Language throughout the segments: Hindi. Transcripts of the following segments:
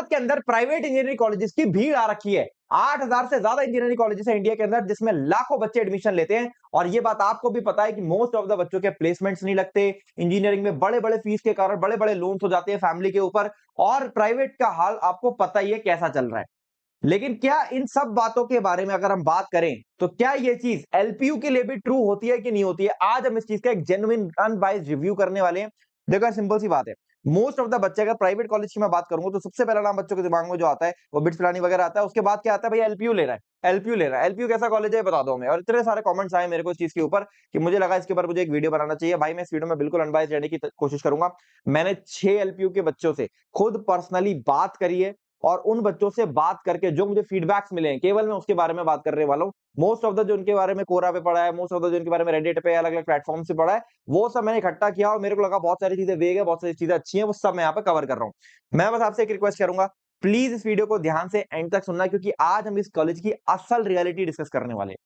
गुजरात के अंदर प्राइवेट इंजीनियरिंग कॉलेजेस की भीड़ आ रखी है। 8,000 से ज्यादा इंजीनियरिंग कॉलेजेस है इंडिया के अंदर, जिसमें लाखों बच्चे एडमिशन लेते हैं। और ये बात आपको भी पता है कि मोस्ट ऑफ द बच्चों के प्लेसमेंट्स नहीं लगते। इंजीनियरिंग में बड़े बड़े फीस के कारण बड़े बड़े लोन्स हो जाते हैं फैमिली के ऊपर, और प्राइवेट का हाल आपको पता ही है कैसा चल रहा है। लेकिन क्या इन सब बातों के बारे में अगर हम बात करें तो क्या ये चीज एलपीयू के लिए भी ट्रू होती है कि नहीं होती है, आज हम इस चीज का एक जेन्युइन अनबाइस्ड रिव्यू करने वाले हैं। देखो सिंपल सी बात है, मोस्ट ऑफ द बच्चे, अगर प्राइवेट कॉलेज की मैं बात करूंगा तो सबसे पहला नाम बच्चों के दिमाग में जो आता है वो बिट्स पिलानी वगैरह आता है। उसके बाद क्या आता है, भाई एलपीयू ले रहा है, एलपीयू ले रहा है। एलपीयू कैसा कॉलेज है बता दो हमें। और इतने सारे कमेंट्स आए मेरे को इस चीज के ऊपर कि मुझे लगा इसके ऊपर मुझे एक वीडियो बनाना चाहिए। भाई मैं इस वीडियो में बिल्कुल अनबाइस्ड रहने की कोशिश करूंगा। मैंने 6 एलपीयू के बच्चों से खुद पर्सनली बात करी है, और उन बच्चों से बात करके जो मुझे फीडबैक्स मिले हैं केवल मैं उसके बारे में बात करने वाला हूं। मोस्ट ऑफ द जो उनके बारे में कोरा पे पढ़ा है, मोस्ट ऑफ द जो उनके बारे में रेडिट पे अलग अलग प्लेटफॉर्म से पढ़ा है, वो सब मैंने इकट्ठा किया और मेरे को लगा बहुत सारी चीजें वेग है, बहुत सारी चीजें अच्छी हैं, वो सब मैं यहाँ पे कवर कर रहा हूँ। मैं बस आपसे एक रिक्वेस्ट करूंगा, प्लीज इस वीडियो को ध्यान से एंड तक सुनना, क्योंकि आज हम इस कॉलेज की असल रियलिटी डिस्कस करने वाले हैं।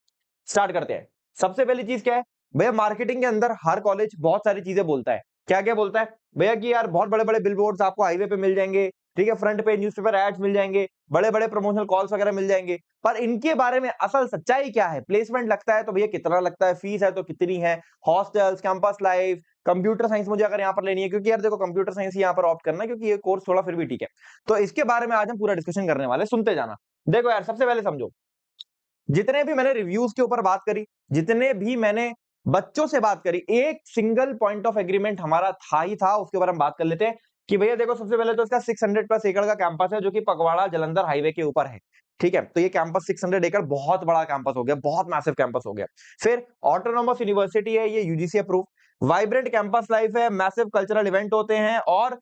स्टार्ट करते हैं। सबसे पहली चीज क्या है भैया, मार्केटिंग के अंदर हर कॉलेज बहुत सारी चीजें बोलता है। क्या क्या बोलता है भैया कि यार बहुत बड़े बड़े बिलबोर्ड्स आपको हाईवे पे मिल जाएंगे, ठीक है, फ्रंट पे न्यूज़पेपर एड्स मिल जाएंगे, बड़े बड़े प्रमोशनल कॉल्स वगैरह मिल जाएंगे। पर इनके बारे में असल सच्चाई क्या है, प्लेसमेंट लगता है तो भैया कितना लगता है, फीस है तो कितनी है, hostels, campus life, computer science मुझे अगर यहाँ पर लेनी है, क्योंकि यार देखो कंप्यूटर साइंस यहाँ पर ऑप्ट करना है क्योंकि ये कोर्स थोड़ा फिर भी ठीक है। तो इसके बारे में आज हम पूरा डिस्कशन करने वाले, सुनते जाना। देखो यार सबसे पहले समझो, जितने भी मैंने रिव्यूज के ऊपर बात करी, जितने भी मैंने बच्चों से बात करी, एक सिंगल पॉइंट ऑफ एग्रीमेंट हमारा था ही था। उसके ऊपर हम बात कर लेते हैं कि भैया देखो सबसे पहले तो इसका 600 प्लस एकड़ का कैंपस है जो कि पगवाड़ा जलंधर हाईवे के ऊपर है। ठीक है, तो ये कैंपस 600 एकड़ बहुत बड़ा कैंपस हो गया, बहुत मैसिव कैंपस हो गया। फिर ऑटोनोमस यूनिवर्सिटी है, ये UGC approve, vibrant campus life है, मैसिव कल्चरल इवेंट होते हैं, और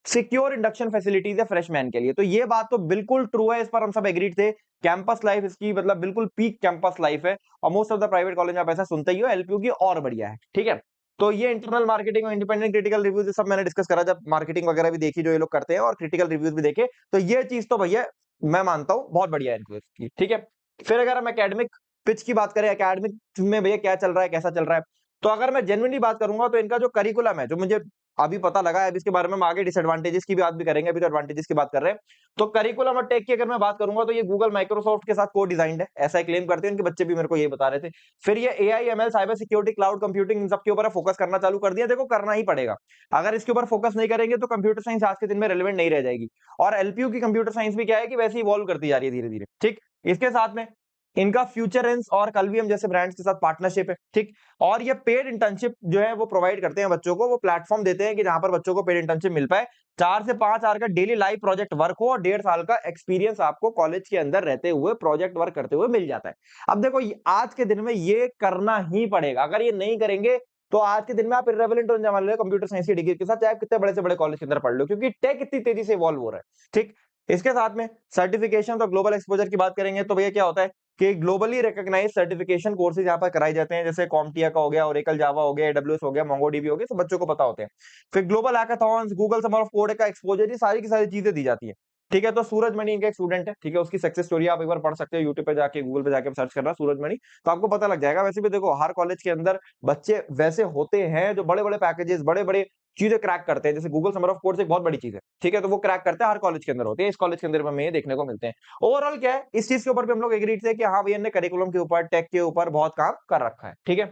सिक्योर इंडक्शन फैसिलिटीज है फ्रेशमैन के लिए। तो ये बात तो बिल्कुल ट्रू है, इस पर हम सब एग्रीड थे। कैंपस लाइफ इसकी मतलब बिल्कुल पीक कैंपस लाइफ है, और most of the private college में आप ऐसा सुनते ही हो, एलपीयू की और बढ़िया है। ठीक है, तो ये इंटरनल मार्केटिंग और इंडिपेंडेंट क्रिटिकल रिव्यूज सब मैंने डिस्कस करा, जब मार्केटिंग वगैरह भी देखी जो ये लोग करते हैं और क्रिटिकल रिव्यूज भी देखे, तो ये चीज तो भैया मैं मानता हूँ बहुत बढ़िया है इनको इसकी। ठीक है, फिर अगर हम एकेडमिक पिच की बात करें, एकेडमिक में भैया क्या चल रहा है, कैसा चल रहा है, तो अगर मैं जेन्युइनली बात करूंगा तो इनका जो करिकुलम है, जो मुझे अभी पता लगा है, अभी इसके बारे में हम आगे डिसएडवांटेजेस की बात भी करेंगे, अभी तो एडवांटेजेस की बात कर रहे हैं। तो करिकुलम और टेक की अगर मैं बात करूंगा तो ये गूगल माइक्रोसॉफ्ट के साथ को डिजाइंड है, ऐसा क्लेम करते हैं इनके बच्चे भी, मेरे को ये बता रहे थे। फिर ये AI ML cyber security cloud computing in सब के ऊपर फोकस करना चालू कर दिया। देखो करना ही पड़ेगा, अगर इसके ऊपर फोकस नहीं करेंगे तो कंप्यूटर साइंस आज के दिन में रेलिवेंट नहीं रह जाएगी। और एलपीयू की कंप्यूटर साइंस भी क्या है कि वैसे इवॉल्व करती जा रही है धीरे धीरे। ठीक, इसके साथ में इनका फ्यूचरेंस और कलवीएम जैसे ब्रांड्स के साथ पार्टनरशिप है। ठीक, और ये पेड इंटर्नशिप जो है वो प्रोवाइड करते हैं बच्चों को, वो प्लेटफॉर्म देते हैं कि जहां पर बच्चों को पेड इंटर्नशिप मिल पाए, 4 से 5 आवर का डेली लाइव प्रोजेक्ट वर्क हो, और 1.5 साल का एक्सपीरियंस आपको कॉलेज के अंदर रहते हुए प्रोजेक्ट वर्क करते हुए मिल जाता है। अब देखो आज के दिन में ये करना ही पड़ेगा, अगर ये नहीं करेंगे तो आज के दिन में आप इररिलेवेंट होने वाले हो कंप्यूटर साइंस की डिग्री के साथ, चाहे कितने बड़े से बड़े कॉलेज के अंदर पढ़ लो, क्योंकि टेक इतनी तेजी से इवॉल्व हो रहा है। ठीक, इसके साथ में सर्टिफिकेशन और ग्लोबल एक्सपोजर की बात करेंगे तो भैया क्या होता है कि ग्लोबली रिकॉग्नाइज सर्टिफिकेशन कोर्सेज यहाँ पर कराए जाते हैं, जैसे कॉम्टिया का हो गया, ओरेकल जावा हो गया, एडब्ल्यूएस हो गया, मोंगोडीबी हो गया, सब बच्चों को पता होते हैं। फिर global hackathons, Google summer of code का एक्सपोजर, ये सारी की सारी चीजें दी जाती है। ठीक है, तो सूरजमणि इनका एक स्टूडेंट है, ठीक है, उसकी सक्सेस स्टोरी आप एक बार पढ़ सकते हो, यूट्यूब पे जाके गूगल पे जाके सर्च करना सूरजमणि, तो आपको पता लग जाएगा। वैसे भी देखो हर कॉलेज के अंदर बच्चे वैसे होते हैं जो बड़े बड़े पैकेजेस, बड़े बड़े चीजें क्रैक करते हैं, जैसे गूगल समर ऑफ कोड एक बहुत बड़ी चीज है। ठीक है, तो वो क्रैक करते हैं, हर कॉलेज के अंदर होते हैं, इस कॉलेज के अंदर हमें ये देखने को मिलते हैं। ओवरऑल क्या है, इस चीज के ऊपर भी हम लोग एग्री थे कि हाँ भैया ने करिकुलम के ऊपर, टेक के ऊपर बहुत काम कर रखा है। ठीक है,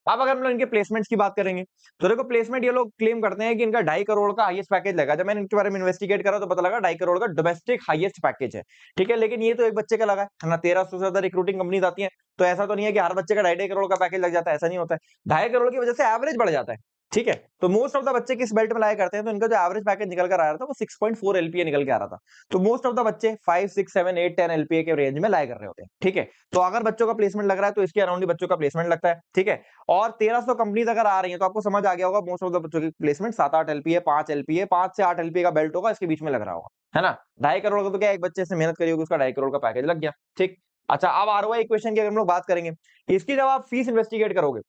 अब अगर हम लोग इनके प्लेसमेंट्स की बात करेंगे तो देखो प्लेसमेंट ये लोग क्लेम करते हैं कि इनका 2.5 करोड़ का हाईएस्ट पैकेज लगा। जब मैंने इनके बारे में इन्वेस्टिगेट करा तो पता लगा 2.5 करोड़ का डोमेस्टिक हाईएस्ट पैकेज है। ठीक है, लेकिन ये तो एक बच्चे का लगा है ना, 1300 से ज्यादा रिक्रूटिंग कंपनीज आती है, तो ऐसा तो नहीं है कि हर बच्चे का 2.5 करोड़ का पैकेज लग जाता है, ऐसा नहीं होता है। 2.5 करोड़ की वजह से एवरेज बढ़ जाता है। ठीक है, तो मोस्ट ऑफ द बच्चे किस बेल्ट में लाया करते हैं, तो इनका जो एवरेज पैकेज निकल कर आ रहा था वो 6.4 एलपीए निकल के आ रहा था। तो मोस्ट ऑफ द बच्चे 5, 6, 7, 8, 10 एलपीए के रेंज में लाया कर रहे होते हैं। ठीक है, तो अगर बच्चों का प्लेसमेंट लग रहा है तो इसके अराउंड ही बच्चों का प्लेसमेंट लगता है। ठीक है, और 1300 कंपनीज अगर आ रही है तो आपको समझ आ गया होगा मोस्ट ऑफ द बच्चों की प्लेसमेंट 7-8 एलपीए, 5 एलपीए, 5 से 8 एलपीए का बेल्ट होगा, इसके बीच में लग रहा होगा, है ना। 2.5 करोड़ का तो क्या एक बच्चे से मेहनत करी होगी, उसका 2.5 करोड़ का पैकेज लग गया। ठीक, अच्छा अब आरओआई इक्वेशन की अगर हम लोग बात करेंगे, इसकी जब आप फीस इन्वेस्टिगेट करोगे,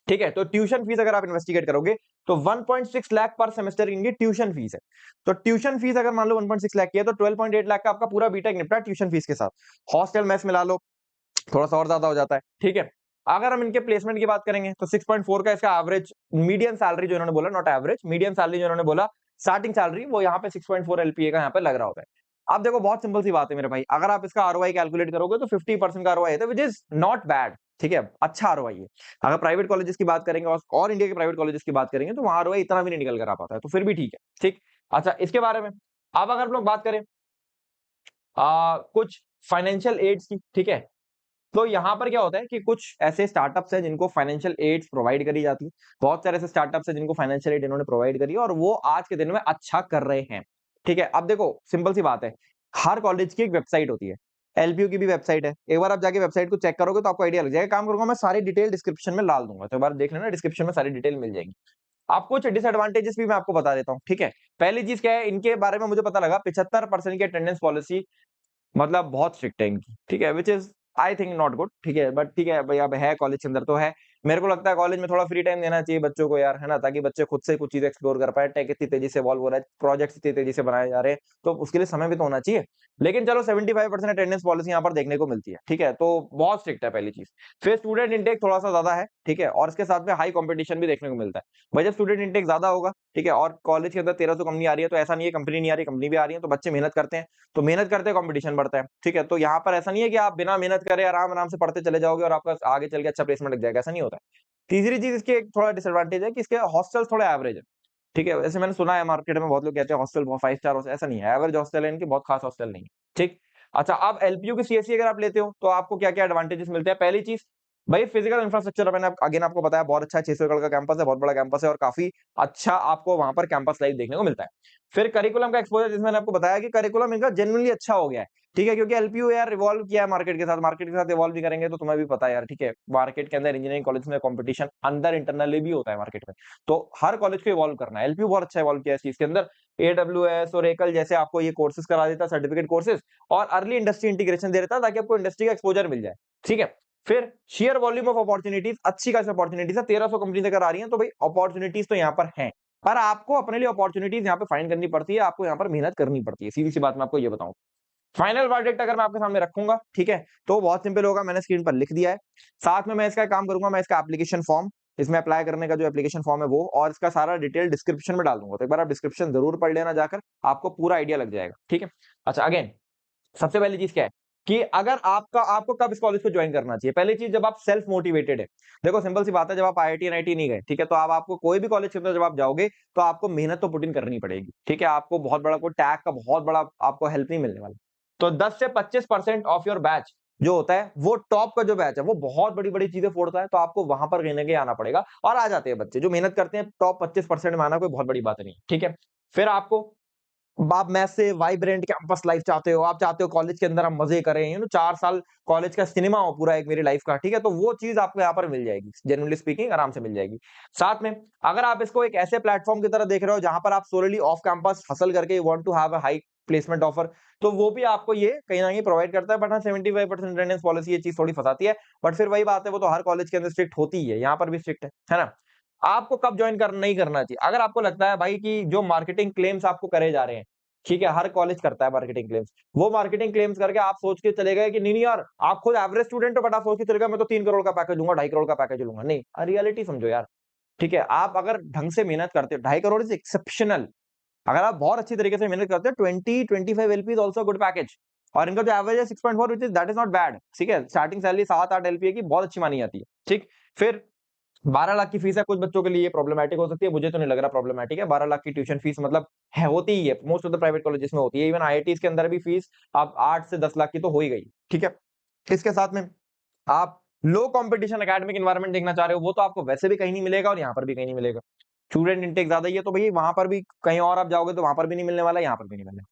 ठीक है, तो ट्यूशन फीस अगर आप इन्वेस्टिगेट करोगे तो 1.6 लाख पर सेमेस्टर इनकी ट्यूशन फीस है। तो ट्यूशन फीस अगर मान लो 1.6 लाख की है तो 12.8 लाख का आपका पूरा बीटेक निपटा ट्यूशन फीस के साथ, हॉस्टल मेस मिला लो थोड़ा सा और ज्यादा हो जाता है। ठीक है, अगर हम इनके प्लेसमेंट की बात करेंगे तो 6.4 का इसका एवरेज मीडियम सैलरी जो इन्होंने बोला, नॉट एवरेज, मीडियम सैलरी जो इन्होंने बोला स्टार्टिंग सैलरी वो यहाँ पे 6.4 एलपीए का यहाँ पे लग रहा होता है। अब देखो बहुत सिंपल सी बात है मेरे भाई, अगर आप इसका आरओआई कैलकुलेट करोगे तो 50% का आरओआई है, विच इज नॉट बैड, ठीक है, अच्छा आरओआई है। अगर प्राइवेट कॉलेजेस की बात करेंगे और इंडिया के प्राइवेट कॉलेजेस की बात करेंगे तो वहां आरओआई इतना भी नहीं निकल कर आ पाता है, तो फिर भी ठीक है, ठीक। अच्छा, इसके बारे में अब अगर हम लोग बात करें कुछ फाइनेंशियल एड्स की, ठीक है, तो यहाँ पर क्या होता है कि कुछ ऐसे स्टार्टअप्स हैं जिनको फाइनेंशियल एड्स प्रोवाइड करी जाती है। बहुत सारे ऐसे स्टार्टअप्स हैं जिनको फाइनेंशियल एड इन्होंने प्रोवाइड करी है और वो आज के दिन में अच्छा कर रहे हैं, ठीक है। अब देखो सिंपल सी बात है, हर कॉलेज की एक वेबसाइट होती है, एलपीयू की भी वेबसाइट है। एक बार आप जाके वेबसाइट को चेक करोगे तो आपको आइडिया लग जाएगा। काम करूंगा मैं सारी डिटेल डिस्क्रिप्शन में डाल दूंगा, तो एक बार देख लेना, डिस्क्रिप्शन में सारी डिटेल मिल जाएगी। आप कुछ डिसएडवांटेजेस भी मैं आपको बता देता हूँ, ठीक है। पहली चीज क्या है, इनके बारे में मुझे पता लगा 75% की अटेंडेंस पॉलिसी मतलब बहुत स्ट्रिक्ट है इनकी, ठीक है, which is I think not good, ठीक है, बट ठीक है भाई, अब है कॉलेज के अंदर तो है। मेरे को लगता है कॉलेज में थोड़ा फ्री टाइम देना चाहिए बच्चों को यार, है ना, ताकि बच्चे खुद से कुछ चीज एक्सप्लोर कर पाए। टेक इतनी तेजी से इवॉल्व हो रहा है, प्रोजेक्ट्स इतनी तेजी से बनाए जा रहे हैं, तो उसके लिए समय भी तो होना चाहिए। लेकिन चलो 75% अटेंडेंस पॉलिसी यहाँ पर देखने को मिलती है, ठीक है, तो बहुत स्ट्रिक्ट है पहली चीज। फिर स्टूडेंट इंटेक थोड़ा सा ज्यादा है, ठीक है, और इसके साथ में हाई कॉम्पिटिशन भी देखने को मिलता है। भाई जब स्टूडेंट इंटेक ज्यादा होगा, ठीक है, और कॉलेज के अंदर 1300 कंपनी आ रही है, तो ऐसा नहीं है कंपनी नहीं आ रही, कंपनी भी आ रही है, तो बच्चे मेहनत करते हैं, तो मेहनत करते कंपटीशन बढ़ता है, ठीक है। तो यहाँ पर ऐसा नहीं है कि आप बिना मेहनत करे आराम आराम से पढ़ते चले जाओगे और आपका आगे चल के अच्छा प्लेसमेंट लग जाएगा, ऐसा नहीं होता है। तीसरी चीज इसके एक थोड़ा डिसएडवांटेज है कि इसके हॉस्टल थोड़े एवरेज है, ठीक है। वैसे मैंने सुना है मार्केट में बहुत लोग कहते हैं हॉस्टल बहुत 5 स्टार हॉस्टल, ऐसा नहीं है, एवरेज हॉस्टल है इनके, बहुत खास हॉस्टल नहीं है, ठीक। अच्छा, अब एलपीयू की सीएससी अगर आप लेते हो तो आपको क्या क्या एडवांटेजेस मिलते हैं। पहली चीज भाई फिजिकल इंफ्रास्ट्रक्चर, मैंने अगेन आपको बताया बहुत अच्छा है, 600 एकड़ का कैंपस है, बहुत बड़ा कैंपस है और काफी अच्छा आपको वहां पर कैंपस लाइफ देखने को मिलता है। फिर करिकुलम का एक्सपोजर, जिसमें मैंने आपको बताया कि करिकुलम इनका जेन्युइनली अच्छा हो गया है, ठीक है, क्योंकि एलपीयू यार रिवॉल्व किया है मार्केट के साथ इवॉल्व भी करेंगे, तो तुम्हें भी पता है यार, ठीक है, मार्केट के अंदर इंजीनियरिंग कॉलेज में कंपटीशन अंदर इंटरनली भी होता है मार्केट में, तो हर कॉलेज को इवॉल्व करना है। एलपीयू बहुत अच्छा इवॉल्व किया है इस चीज के अंदर, एडब्ल्यूएस और एकल जैसे आपको ये कोर्सेज करा देता, सर्टिफिकेट कोर्सेज, और अर्ली इंडस्ट्री इंटीग्रेशन दे देता है ताकि आपको इंडस्ट्री का एक्सपोजर मिल जाए, ठीक है। फिर शेयर वॉल्यूम ऑफ अपॉर्चुनिटीज, अच्छी खासी अपॉर्चुनिटीज है, 1300 कंपनी अगर आ रही है तो भाई अपॉर्चुनिटीज तो यहाँ पर है, पर आपको अपने लिए अपॉर्चुनिटीज यहाँ पे फाइंड करनी पड़ती है, आपको यहाँ पर मेहनत करनी पड़ती है, सीधी सी बात मैं आपको ये बताऊं। फाइनल वर्डिक्ट अगर मैं आपके सामने रखूंगा, ठीक है, तो बहुत सिंपल होगा, मैंने स्क्रीन पर लिख दिया है। साथ में मैं इसका काम करूंगा, मैं इसका एप्लीकेशन फॉर्म, इसमें अप्लाई करने का जो एप्लीकेशन फॉर्म है वो, और इसका सारा डिटेल डिस्क्रिप्शन में डाल दूंगा, तो एक बार आप डिस्क्रिप्शन जरूर पढ़ लेना जाकर, आपको पूरा आइडिया लग जाएगा, ठीक है। अच्छा, अगेन सबसे पहली चीज क्या है कि अगर आपको कब इस कॉलेज को ज्वाइन करना चाहिए। पहली चीज, जब आप सेल्फ मोटिवेटेड है। देखो सिंपल सी बात है, जब आप आईआईटी एनआईटी नहीं गए, ठीक है, तो अब आपको कोई भी कॉलेज के अंदर जब आप जाओगे तो आपको मेहनत तो पुट इन करनी पड़ेगी, ठीक है। आपको बहुत बड़ा कोई टैग का बहुत बड़ा आपको हेल्प नहीं मिलने वाला। तो 10 से 25% ऑफ योर बैच जो होता है, वो टॉप का जो बैच है वो बहुत बड़ी बड़ी चीजें फोड़ता है, तो आपको वहां पर कहीं ना कहीं आना पड़ेगा, और आ जाते हैं बच्चे जो मेहनत करते हैं, टॉप 25% में आना कोई बहुत बड़ी बात नहीं, ठीक है। फिर आपको आप मैसिव वाइब्रेंट कैंपस लाइफ चाहते हो, आप चाहते हो कॉलेज के अंदर हम मजे करें, 4 साल कॉलेज का सिनेमा हो पूरा एक मेरी लाइफ का, ठीक है, तो वो चीज आपको यहाँ पर मिल जाएगी, जेन्युइनली स्पीकिंग आराम से मिल जाएगी। साथ में अगर आप इसको एक ऐसे प्लेटफॉर्म की तरह देख रहे हो जहां पर आप सोलली ऑफ कैंपस हसल करके you want to have a high placement offer, तो वो भी आपको ये कहीं ना कहीं प्रोवाइड करता है। बट हाँ, 75% अटेंडेंस पॉलिसी ये चीज थोड़ी फंसाती है, बट फिर वही बात है, वो तो हर कॉलेज के अंदर स्ट्रिक्ट होती ही है, यहाँ पर भी स्ट्रिक्ट है ना। आपको कब ज्वाइन कर नहीं करना चाहिए, अगर आपको लगता है भाई कि जो मार्केटिंग क्लेम्स आपको करे जा रहे हैं, ठीक है, हर कॉलेज करता है मार्केटिंग क्लेम्स, वो मार्केटिंग क्लेम्स करके आप सोच के चले गए कि नहीं नहीं यार, आप खुद एवरेज स्टूडेंट हो, बट आप सोच के चले गए मैं तो 3 करोड़ का पैकेज लूंगा, 2.5 करोड़ का पैकेज लूंगा, नहीं, रियलिटी समझो यार, ठीक है। आप अगर ढंग से मेहनत करते हो, 2.5 करोड़ इज एक्सेप्शनल। अगर आप बहुत अच्छी तरीके से मेहनत करते हो, 20-25 LP is also good package, और इनका जो एवरेज है 6.4, which is that is not bad, ठीक है। स्टार्टिंग सैलरी 7-8 LPA की बहुत अच्छी मानी जाती है, ठीक। फिर 12 लाख की फीस है, कुछ बच्चों के लिए प्रॉब्लमेटिक हो सकती है, मुझे तो नहीं लग रहा प्रॉब्लमेटिक है। 12 लाख की ट्यूशन फीस मतलब है, होती ही है, most of the private colleges में होती है, इवन आईआईटीज के अंदर भी फीस आप 8 से 10 लाख की तो हो ही गई, ठीक है। इसके साथ में आप लो कंपटीशन एकेडमिक एनवायरनमेंट देखना चाह रहे हो, वो तो आपको वैसे भी कहीं नहीं मिलेगा और यहाँ पर भी कहीं नहीं मिलेगा। स्टूडेंट इंटेक ज्यादा ही है, तो भाई वहां पर भी कहीं और आप जाओगे तो वहां पर भी नहीं मिलने वाला, यहाँ पर भी नहीं मिलने।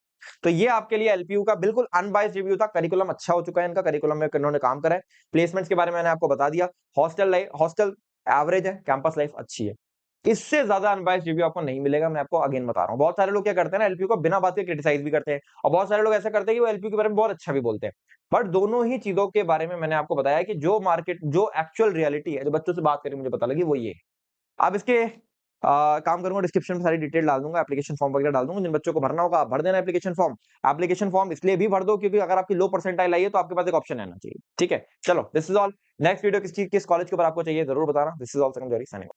तो ये आपके लिए एलपीयू का बिल्कुल अनबाइस्ड रिव्यू था। करिकुलम अच्छा हो चुका है इनका, करिकुलम में इन्होंने काम करा है, प्लेसमेंट्स के बारे में मैंने आपको बता दिया, हॉस्टल एवरेज है, कैंपस लाइफ अच्छी है। इससे ज्यादा अनबाइस्ड रिव्यू आपको नहीं मिलेगा, मैं आपको अगेन बता रहा हूँ। बहुत सारे लोग क्या करते हैं ना, एलपीयू को बिना बात के क्रिटिसाइज भी करते हैं, और बहुत सारे लोग ऐसा करते हैं कि वो एलपीयू के बारे में बहुत अच्छा भी बोलते हैं। बट दोनों ही चीजों के बारे में मैंने आपको बताया कि जो मार्केट, जो एक्चुअल रियलिटी है, जो बच्चों से बात करके मुझे पता लगी, वो ये है। अब इसके काम करूंगा, डिस्क्रिप्शन में सारी डिटेल डाल दूंगा, एप्लीकेशन फॉर्म वगैरह डाल दूंगा, जिन बच्चों को भरना होगा आप भर देना एप्लीकेशन फॉर्म। एप्लीकेशन फॉर्म इसलिए भी भर दो क्योंकि अगर आपकी लो परसेंटाइल आई है तो आपके पास एक ऑप्शन रहना चाहिए, ठीक है। चलो, this is all. Next video किस कॉलेज के ऊपर आपको चाहिए जरूर बताना। This is all, second